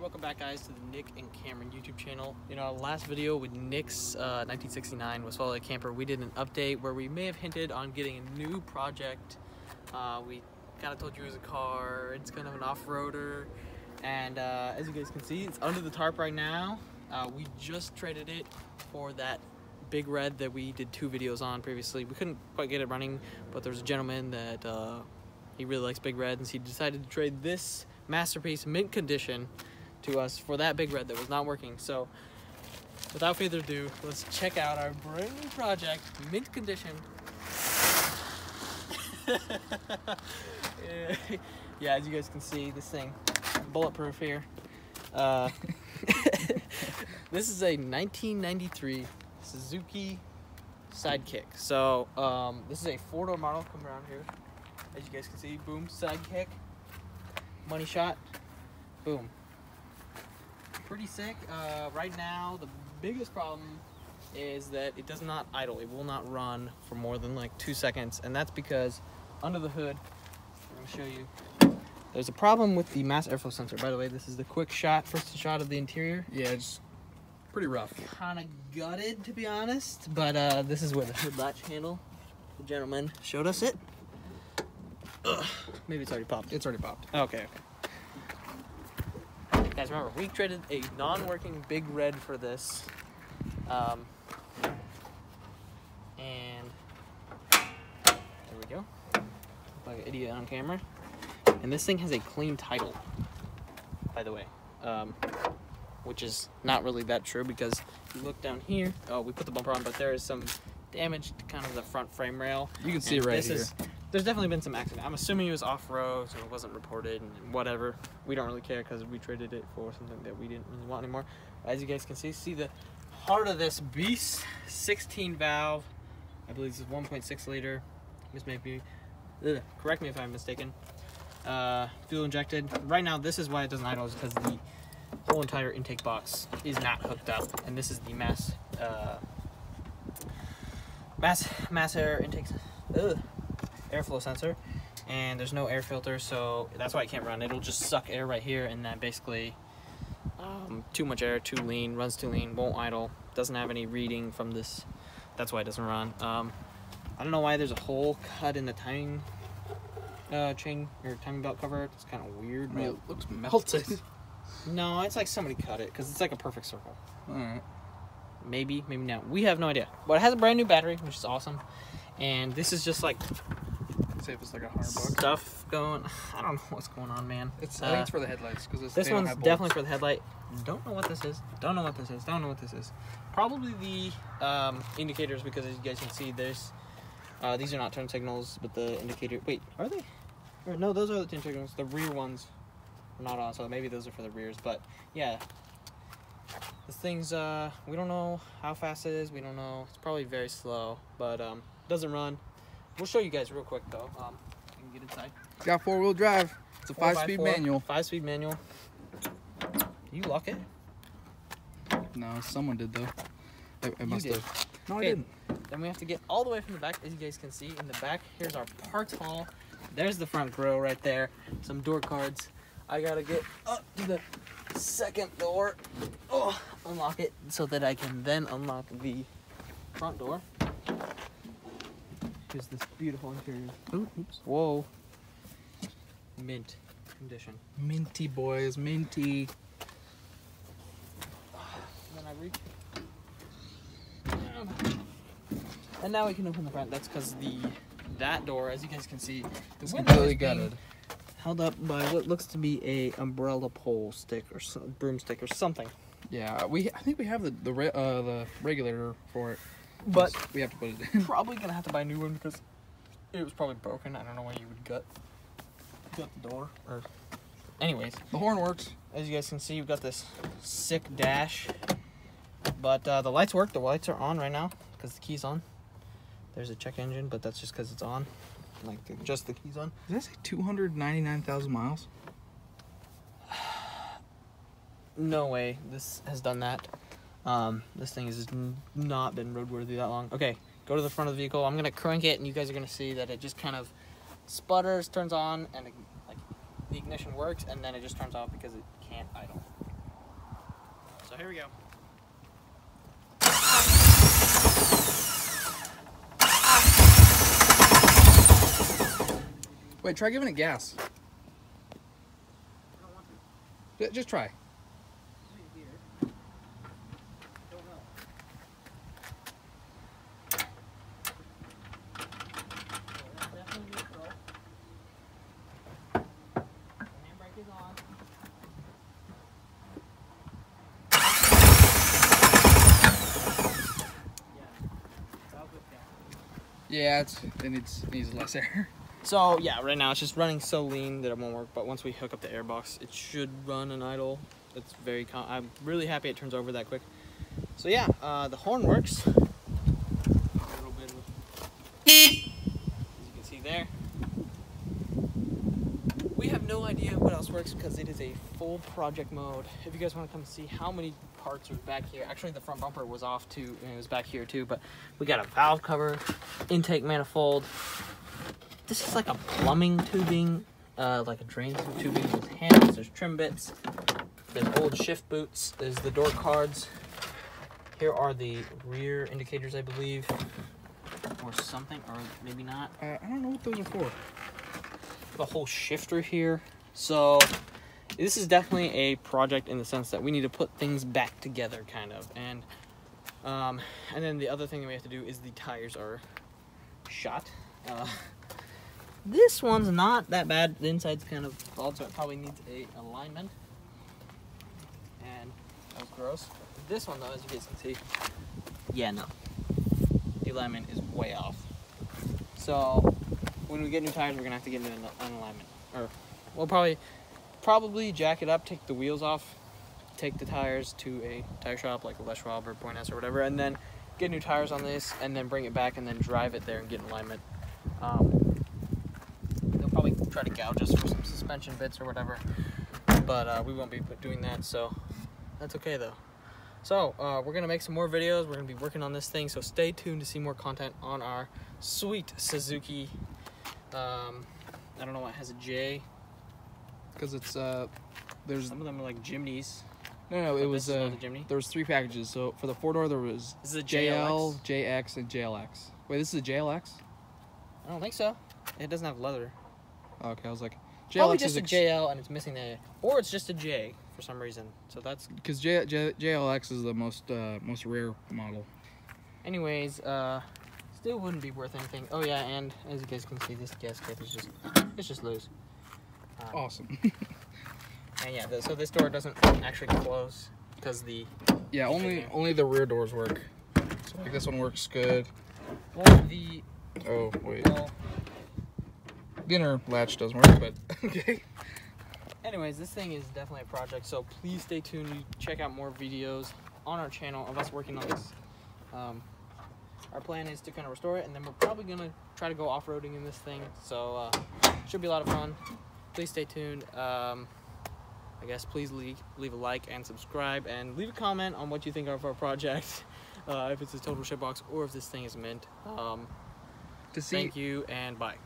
welcome back guys to the Nick and Cameron YouTube channel. In our last video with Nick's 1969 was Follow the Camper, we did an update where we may have hinted on getting a new project. We kind of told you it was a car, it's kind of an off-roader, and as you guys can see, it's under the tarp right now. We just traded it for that big red that we did 2 videos on previously. We couldn't quite get it running, but there's a gentleman that he really likes big red, and so he decided to trade this masterpiece, mint condition, to us for that big red that was not working. So without further ado, let's check out our brand new project, mint condition. Yeah, as you guys can see, this thing bulletproof here. This is a 1993 Suzuki sidekick. So this is a 4-door model. Come around here, as you guys can see. Boom, sidekick, money shot, boom. Pretty sick. Right now, the biggest problem is that it does not idle. It will not run for more than like 2 seconds, and that's because under the hood, I'm going to show you, there's a problem with the mass airflow sensor. By the way, this is the quick shot, first shot of the interior. Yeah, it's pretty rough. Kind of gutted, to be honest, but this is where the hood latch handle, the gentleman showed us it. Ugh, maybe it's already popped. It's already popped. Okay. Guys, remember, we traded a non-working big red for this. And there we go. Look like an idiot on camera. And this thing has a clean title, by the way. Which is not really that true, because if you look down here, oh, we put the bumper on, but there is some damage to kind of the front frame rail. You can see it right here. There's definitely been some accident. I'm assuming it was off-road, so it wasn't reported, and whatever. We don't really care because we traded it for something that we didn't really want anymore. As you guys can see the heart of this beast, 16 valve. I believe this is 1.6 liter. This may be, correct me if I'm mistaken. Fuel injected. Right now, this is why it doesn't idle, is because the whole entire intake box is not hooked up, and this is the mass air intake. Airflow sensor, and there's no air filter, so that's why it can't run. It'll just suck air right here, and that basically too much air, too lean, runs too lean, won't idle, doesn't have any reading from this. That's why it doesn't run. I don't know why there's a hole cut in the timing chain or timing belt cover. It's kind of weird. I mean, it looks melted. No, it's like somebody cut it because it's like a perfect circle. Alright. Maybe not. We have no idea. But it has a brand new battery, which is awesome. And this is just like, say if it's like $100 stuff going. I don't know what's going on, man. I think it's for the headlights, because this one's definitely for the headlight. Don't know what this is. Don't know what this is. Don't know what this is. Probably the indicators, because as you guys can see, there's these are not turn signals, but the indicator. Wait, are they? Or, no, those are the turn signals. The rear ones are not on, so maybe those are for the rears. But yeah, this thing's we don't know how fast it is. We don't know. It's probably very slow, but doesn't run. We'll show you guys real quick though. You can get inside. It's got 4-wheel drive. It's a 5-speed manual. 5-speed manual. You lock it? No, someone did though. I must have. No, okay. I didn't. Then we have to get all the way from the back. As you guys can see in the back, here's our parts haul. There's the front grill right there. Some door cards. I gotta get up to the second door. Oh, unlock it so that I can then unlock the front door. Here's this beautiful interior. Oops. Whoa. Mint condition. Minty, boys, minty. Then I reach. And now we can open the front. That's because that door, as you guys can see, is completely gutted. Held up by what looks to be a umbrella pole stick or broomstick or something. Yeah, I think we have the regulator for it. But we have to put it in. Probably gonna have to buy a new one because it was probably broken. I don't know why you would gut the door. Or, anyways, the horn works. As you guys can see, we've got this sick dash. But the lights work. The lights are on right now because the key's on. There's a check engine, but that's just because it's on. Like just the key's on. Does that say 299,000 miles? No way. This has done that. This thing has not been roadworthy that long. Okay, go to the front of the vehicle. I'm gonna crank it, and you guys are gonna see that it just kind of sputters, turns on, and like the ignition works, and then it just turns off because it can't idle. So here we go. Wait, try giving it gas. I don't want to. Just try. Yeah, it needs less air. So yeah, right now it's just running so lean that it won't work. But once we hook up the airbox, it should run an idle. It's very. I'm really happy it turns over that quick. So yeah, the horn works. A little bit of, as you can see there. We have no idea what else works because it is a full project mode. If you guys want to come see how many parts are back here, actually the front bumper was off too, and it was back here too. But we got a valve cover, intake manifold. This is like a plumbing tubing, like a drain tubing. There's handles, there's trim bits, there's old shift boots, there's the door cards. Here are the rear indicators, I believe, or something, or maybe not. I don't know what those are for. The whole shifter here. So this is definitely a project in the sense that we need to put things back together, kind of. And then the other thing that we have to do is the tires are shot. This one's not that bad. The inside's kind of bald, so it probably needs a alignment. And that was gross. This one, though, as you guys can see, yeah, no. The alignment is way off. So when we get new tires, we're gonna have to get an alignment. Or we'll probably jack it up, take the wheels off, take the tires to a tire shop like a Les Schwab or Point S or whatever, and then get new tires on this, and then bring it back and then drive it there and get an alignment. They'll probably try to gouge us for some suspension bits or whatever, but we won't be doing that, so that's okay though. So we're gonna make some more videos. We're gonna be working on this thing, so stay tuned to see more content on our sweet Suzuki. I don't know why it has a J. Because it's there's some of them are like Jimneys. no, it was the Jimny. there was 3 packages. So for the 4-door there was This is a JL, JLX? JX, and JLX. Wait, this is a JLX? I don't think so. It doesn't have leather. Okay, I was like, Probably JLX just is a JL and it's missing the, or it's just a J for some reason. So that's. because JLX is the most rare model. Anyways, still wouldn't be worth anything. Oh yeah, and as you guys can see, this gasket is just loose. Awesome. And yeah, so this door doesn't actually close because the. Yeah, only the rear doors work. So like this one works good. Well, the. Oh wait. Well, The inner latch doesn't work, but okay. anyways, this thing is definitely a project, so please stay tuned. You check out more videos on our channel of us working on this. Our plan is to kind of restore it, and then we're probably going to try to go off-roading in this thing, so should be a lot of fun. Please stay tuned. I guess please leave a like and subscribe, and leave a comment on what you think of our project, if it's a total shitbox or if this thing is mint. Thank you, and bye.